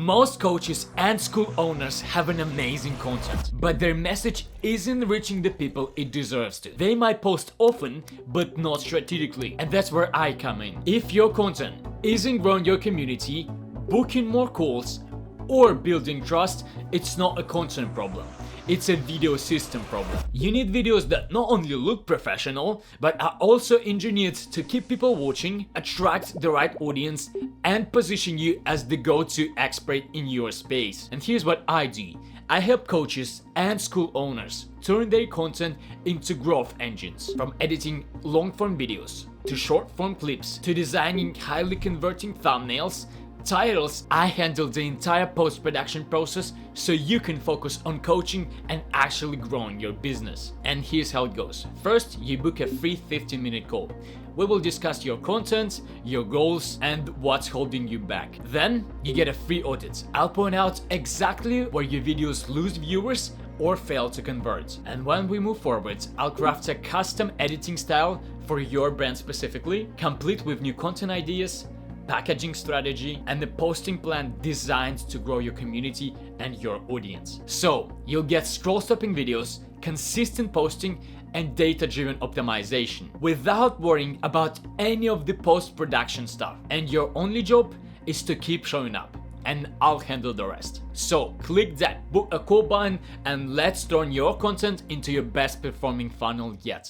Most coaches and school owners have an amazing content, but their message isn't reaching the people it deserves to. They might post often, but not strategically. And that's where I come in. If your content isn't growing your community, booking more calls, or building trust, it's not a content problem. It's a video system problem. You need videos that not only look professional, but are also engineered to keep people watching, attract the right audience, and position you as the go-to expert in your space. And here's what I do. I help coaches and school owners turn their content into growth engines. From editing long-form videos, to short-form clips, to designing highly converting thumbnails, titles, I handle the entire post-production process so you can focus on coaching and actually growing your business. And here's how it goes. First, you book a free 15-minute call. We will discuss your content, your goals, and what's holding you back. Then, you get a free audit. I'll point out exactly where your videos lose viewers or fail to convert. And when we move forward, I'll craft a custom editing style for your brand specifically, complete with new content ideas, packaging strategy, and the posting plan designed to grow your community and your audience. So you'll get scroll-stopping videos, consistent posting, and data-driven optimization without worrying about any of the post-production stuff. And your only job is to keep showing up, and I'll handle the rest. So click that book a call button and let's turn your content into your best performing funnel yet.